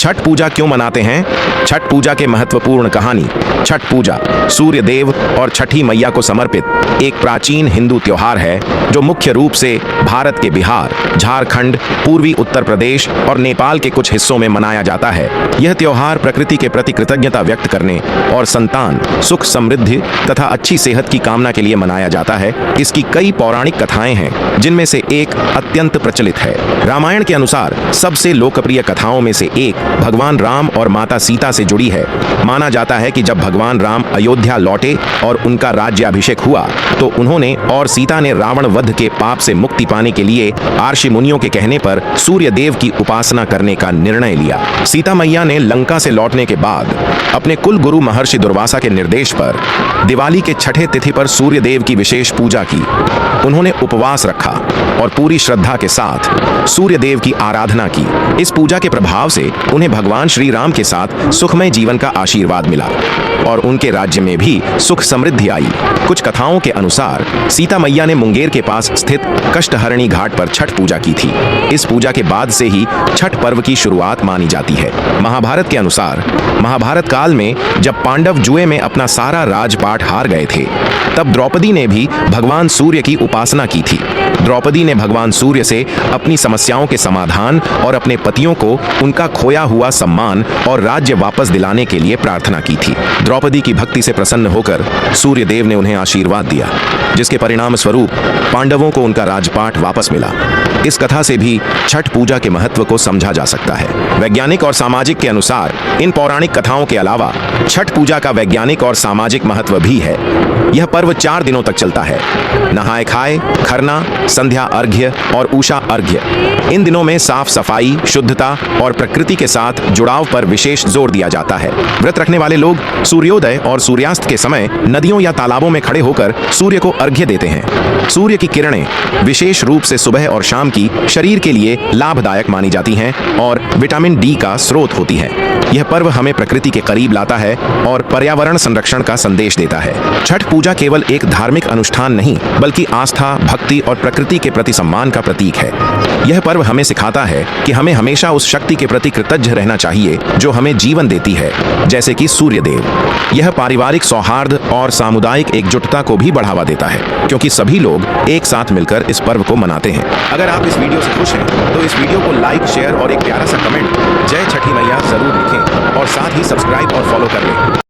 छठ पूजा क्यों मनाते हैं? छठ पूजा के महत्वपूर्ण कहानी। छठ पूजा सूर्य देव और छठी मैया को समर्पित एक प्राचीन हिंदू त्योहार है जो मुख्य रूप से भारत के बिहार, झारखंड, पूर्वी उत्तर प्रदेश और नेपाल के कुछ हिस्सों में मनाया जाता है। यह त्योहार प्रकृति के प्रति कृतज्ञता व्यक्त करने और संतान, सुख, समृद्धि तथा अच्छी सेहत की कामना के लिए मनाया जाता है। इसकी कई पौराणिक कथाएं हैं जिनमें से एक अत्यंत प्रचलित है। रामायण के अनुसार सबसे लोकप्रिय कथाओं में से एक भगवान राम और माता सीता से जुड़ी है। माना जाता है कि जब भगवान राम अयोध्या लौटे और उनका राज्याभिषेक हुआ तो उन्होंने और सीता ने रावण वध के पाप से मुक्ति पाने के लिए आर्षि मुनियों के कहने पर सूर्य देव की उपासना करने का निर्णय लिया। सीता मैया ने लंका से लौटने के बाद अपने कुल गुरु महर्षि दुर्वासा के निर्देश पर दिवाली के छठे तिथि पर सूर्य देव की विशेष पूजा की। उन्होंने उपवास रखा और पूरी श्रद्धा के साथ सूर्य देव की आराधना की। इस पूजा के प्रभाव से उन्हें भगवान श्री राम के साथ सुखमय जीवन का आशीर्वाद मिला और उनके राज्य में भी सुख समृद्धि आई। कुछ कथाओं के अनुसार सीता मैया ने मुंगेर के पास स्थित कष्टहरणी घाट पर छठ पूजा की थी। इस पूजा के बाद से ही छठ पर्व की शुरुआत मानी जाती है। महाभारत के अनुसार महाभारत काल में जब पांडव जुए में अपना सारा राजपाट हार गए थे तब द्रौपदी ने भी भगवान सूर्य की उपासना की थी। द्रौपदी ने भगवान सूर्य से अपनी समस्याओं के समाधान और अपने पतियों को उनका खोया हुआ सम्मान और राज्य वापस दिलाने के लिए प्रार्थना की थी। द्रौपदी की भक्ति से प्रसन्न होकर सूर्य देव ने उन्हें आशीर्वाद दिया, जिसके परिणाम स्वरूप पांडवों को उनका राजपाट वापस मिला। इस कथा से भी छठ पूजा के महत्व को समझा जा सकता है। वैज्ञानिक और सामाजिक के अनुसार इन पौराणिक कथाओं के अलावा छठ पूजा का वैज्ञानिक और सामाजिक महत्व भी है। यह पर्व 4 दिनों तक चलता है। नहाए खाए, खरना, संध्या अर्घ्य और उषा अर्घ्य। इन दिनों में साफ सफाई, शुद्धता और प्रकृति के साथ जुड़ाव पर विशेष जोर दिया जाता है। व्रत रखने वाले लोग सूर्योदय और सूर्यास्त के समय नदियों या तालाबों में खड़े होकर सूर्य को अर्घ्य देते हैं। सूर्य की किरणें विशेष रूप से सुबह और शाम की शरीर के लिए लाभदायक मानी जाती हैं और विटामिन डी का स्रोत होती हैं। यह पर्व हमें प्रकृति के करीब लाता है और पर्यावरण संरक्षण का संदेश देता है। छठ पूजा केवल एक धार्मिक अनुष्ठान नहीं बल्कि आस्था, भक्ति और प्रकृति के प्रति सम्मान का प्रतीक है। यह पर्व हमें सिखाता है कि हमें हमेशा उस शक्ति के प्रति कृतज्ञ रहना चाहिए जो हमें जीवन देती है, जैसे कि सूर्य देव। यह पारिवारिक सौहार्द और सामुदायिक एकजुटता को भी बढ़ावा देता है क्योंकि सभी लोग एक साथ मिलकर इस पर्व को मनाते हैं। अगर आप इस वीडियो से खुश हैं तो इस वीडियो को लाइक, शेयर और एक प्यारा सा कमेंट जय छठी मैया जरूर लिखें और साथ ही सब्सक्राइब और फॉलो कर लें।